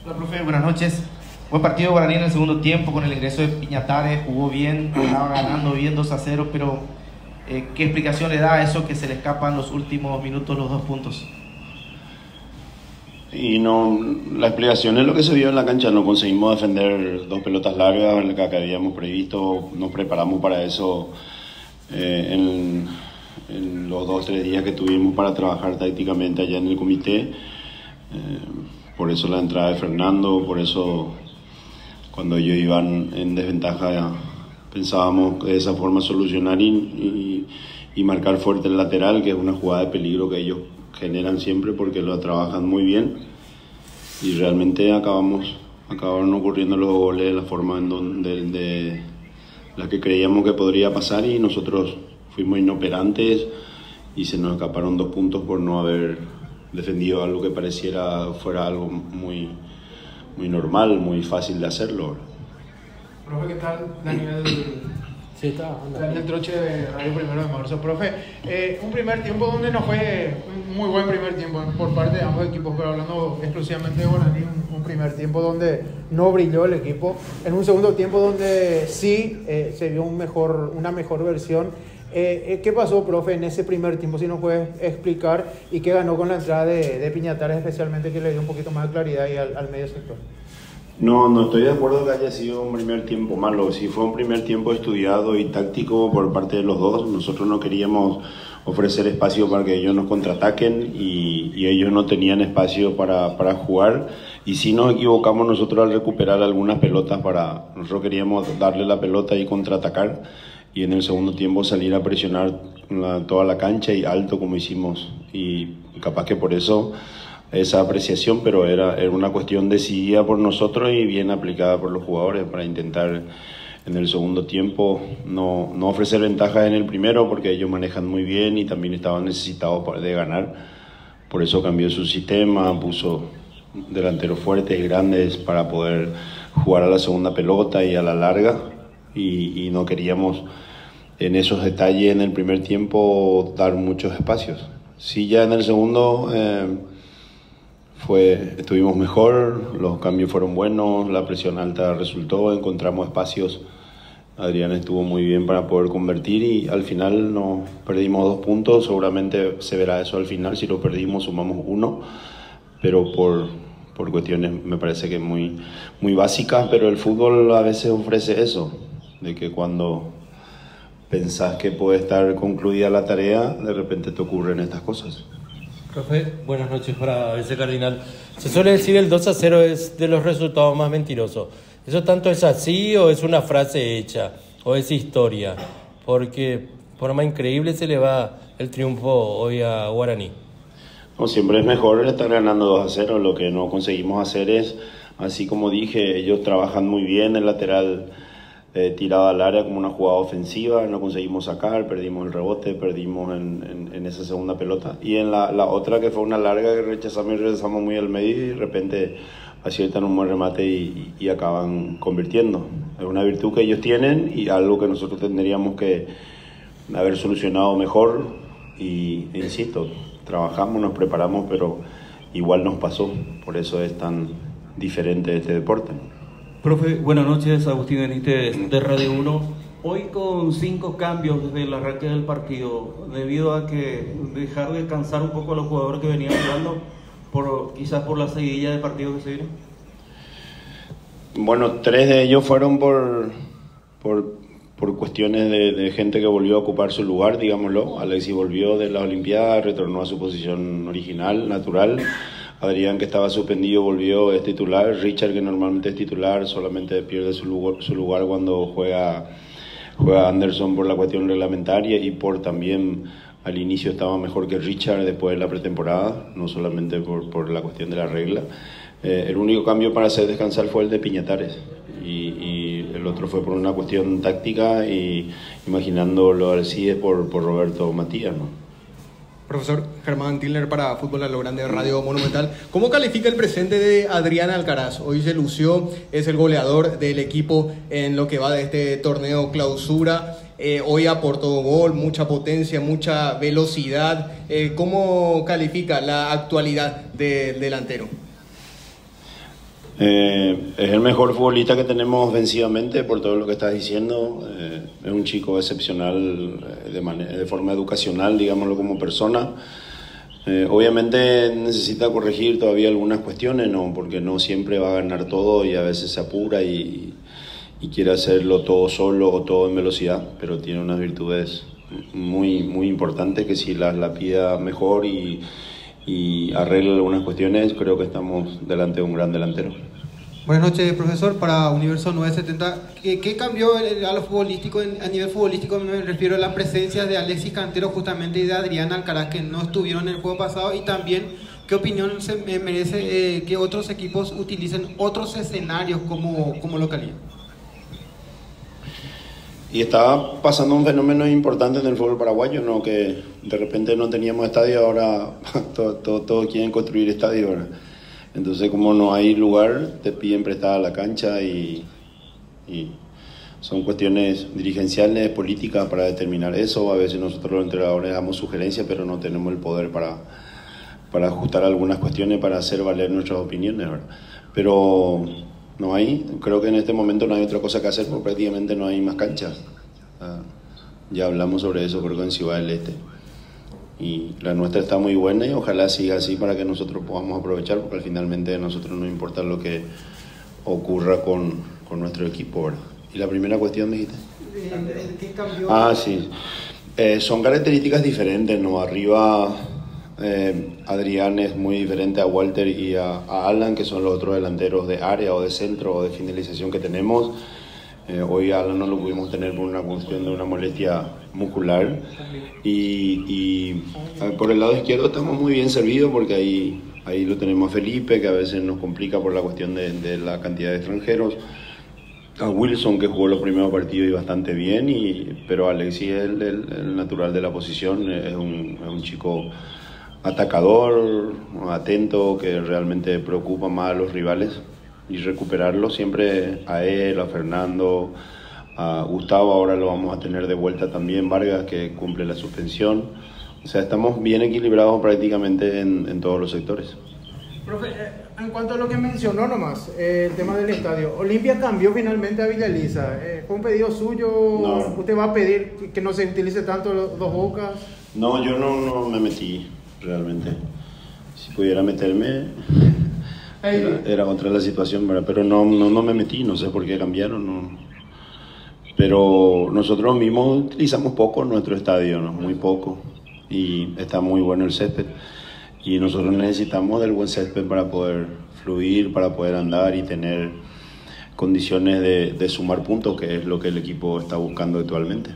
Hola, profe, buenas noches. Buen partido Guaraní en el segundo tiempo con el ingreso de Piñatares, jugó bien, estaba ganando bien 2-0, pero ¿qué explicación le da a eso que se le escapan los últimos minutos los 2 puntos? Y no, la explicación es lo que se vio en la cancha. No conseguimos defender 2 pelotas largas en la que habíamos previsto. Nos preparamos para eso en los 2 o 3 días que tuvimos para trabajar tácticamente allá en el comité. Por eso la entrada de Fernando, por eso cuando ellos iban en desventaja pensábamos que de esa forma solucionar y marcar fuerte el lateral, que es una jugada de peligro que ellos generan siempre porque lo trabajan muy bien, y realmente acabaron ocurriendo los goles de la forma de la que creíamos que podría pasar, y nosotros fuimos inoperantes y se nos escaparon 2 puntos por no haber defendido algo que fuera algo muy, muy normal, muy fácil de hacerlo. Profe, ¿qué tal? Daniel, Sí, está. Daniel Troche de Radio Primero de Marzo. Profe, un primer tiempo donde no fue un muy buen primer tiempo por parte de ambos equipos, pero hablando exclusivamente de Guaraní, un primer tiempo donde no brilló el equipo, en un segundo tiempo donde sí se vio una mejor versión. ¿Qué pasó, profe, en ese primer tiempo, si nos puedes explicar, y qué ganó con la entrada de Piñatares, especialmente, que le dio un poquito más de claridad ahí al medio sector? No estoy de acuerdo que haya sido un primer tiempo malo. Sí fue un primer tiempo estudiado y táctico por parte de los dos. Nosotros no queríamos ofrecer espacio para que ellos nos contraataquen y ellos no tenían espacio para jugar. Y sí nos equivocamos nosotros al recuperar algunas pelotas. Nosotros queríamos darle la pelota y contraatacar, y en el segundo tiempo salir a presionar toda la cancha y alto como hicimos. Y capaz que por eso esa apreciación, pero era una cuestión decidida por nosotros y bien aplicada por los jugadores para intentar en el segundo tiempo no ofrecer ventajas en el primero, porque ellos manejan muy bien y también estaban necesitados de ganar. Por eso cambió su sistema, puso delanteros fuertes y grandes para poder jugar a la segunda pelota y a la larga, y no queríamos en esos detalles en el primer tiempo dar muchos espacios. Sí, ya en el segundo estuvimos mejor, los cambios fueron buenos, la presión alta resultó, encontramos espacios. Adrián estuvo muy bien para poder convertir, y al final no perdimos 2 puntos. Seguramente se verá eso al final, si lo perdimos sumamos 1, pero por cuestiones me parece que muy, muy básicas, pero el fútbol a veces ofrece eso, de que cuando pensás que puede estar concluida la tarea, de repente te ocurren estas cosas. Profe, buenas noches para ese Cardinal. Se suele decir el 2-0 es de los resultados más mentirosos. ¿Eso tanto es así o es una frase hecha o es historia? Porque de forma increíble se le va el triunfo hoy a Guaraní. No, siempre es mejor estar ganando 2-0. Lo que no conseguimos hacer es, así como dije, ellos trabajan muy bien el lateral tirado al área como una jugada ofensiva, no conseguimos sacar, perdimos el rebote, perdimos en esa segunda pelota, y en la otra, que fue una larga que regresamos muy al medio, y de repente aciertan un buen remate y acaban convirtiendo. Es una virtud que ellos tienen y algo que nosotros tendríamos que haber solucionado mejor, y insisto, trabajamos, nos preparamos, pero igual nos pasó. Por eso es tan diferente este deporte. Profe, buenas noches, Agustín Benítez de Radio 1. Hoy con 5 cambios desde el arranque del partido, debido a que dejar descansar un poco a los jugadores que venían jugando, quizás por la seguidilla de partidos que se vienen. Bueno, 3 de ellos fueron por cuestiones de gente que volvió a ocupar su lugar, digámoslo. Alexis volvió de las Olimpiadas, retornó a su posición original, natural. Adrián, que estaba suspendido, volvió, es titular. Richard, que normalmente es titular, solamente pierde su lugar cuando juega Anderson por la cuestión reglamentaria, y también al inicio estaba mejor que Richard después de la pretemporada, no solamente por la cuestión de la regla. El único cambio para hacer descansar fue el de Piñatares, y el otro fue por una cuestión táctica, y imaginando lo de Alcides por Roberto Matías, ¿no? Profesor Germán Tilner para Fútbol a lo Grande de Radio Monumental. ¿Cómo califica el presente de Adrián Alcaraz? Hoy se lució, es el goleador del equipo en lo que va de este torneo clausura. Hoy aportó gol, mucha potencia, mucha velocidad. ¿Cómo califica la actualidad del delantero? Es el mejor futbolista que tenemos ofensivamente por todo lo que estás diciendo. Es un chico excepcional de forma educacional, digámoslo, como persona. Obviamente necesita corregir todavía algunas cuestiones, ¿no? Porque no siempre va a ganar todo y a veces se apura y quiere hacerlo todo solo o todo en velocidad, pero tiene unas virtudes muy, muy importantes que si las pida mejor y arregla algunas cuestiones, creo que estamos delante de un gran delantero. Buenas noches, profesor. Para Universo 970, ¿qué cambió a lo futbolístico? A nivel futbolístico me refiero a la presencia de Alexis Cantero justamente y de Adrián Alcaraz, que no estuvieron en el juego pasado, y también ¿qué opinión se merece que otros equipos utilicen otros escenarios como localidad? Y estaba pasando un fenómeno importante en el fútbol paraguayo, ¿no? Que de repente no teníamos estadio, ahora todos quieren construir estadio, ¿verdad? Entonces, como no hay lugar, te piden prestada la cancha y son cuestiones dirigenciales, políticas para determinar eso. A veces nosotros los entrenadores damos sugerencias, pero no tenemos el poder para ajustar algunas cuestiones, para hacer valer nuestras opiniones, ¿verdad? Pero no hay, creo que en este momento no hay otra cosa que hacer porque prácticamente no hay más canchas. Ya hablamos sobre eso, creo que en Ciudad del Este. Y la nuestra está muy buena y ojalá siga así para que nosotros podamos aprovechar, porque finalmente a nosotros no importa lo que ocurra con nuestro equipo, ¿verdad? Y la primera cuestión, dijiste. ¿Qué cambió? Sí. Son características diferentes, ¿no? Arriba Adrián es muy diferente a Walter y a Alan, que son los otros delanteros de área o de centro o de finalización que tenemos. Hoy a Alan no lo pudimos tener por una cuestión de una molestia muscular y por el lado izquierdo estamos muy bien servidos porque ahí lo tenemos a Felipe, que a veces nos complica por la cuestión de la cantidad de extranjeros, a Wilson, que jugó los primeros partidos y bastante bien, pero Alexis es el natural de la posición, es un chico atacador, atento, que realmente preocupa más a los rivales, y recuperarlo siempre a él, a Fernando, a Gustavo, ahora lo vamos a tener de vuelta también, Vargas, que cumple la suspensión. O sea, estamos bien equilibrados prácticamente en todos los sectores. Profe, en cuanto a lo que mencionó nomás, el tema del estadio, Olimpia cambió finalmente a Villa Elisa. ¿Fue un pedido suyo? No. ¿Usted va a pedir que no se utilice tanto los Dos Bocas? No, yo no me metí realmente. Si pudiera meterme, era otra la situación, ¿verdad? Pero no me metí, no sé por qué cambiaron, no. Pero nosotros mismos utilizamos poco nuestro estadio, ¿no? Muy poco, y está muy bueno el césped, y nosotros necesitamos del buen césped para poder fluir, para poder andar y tener condiciones de sumar puntos, que es lo que el equipo está buscando actualmente.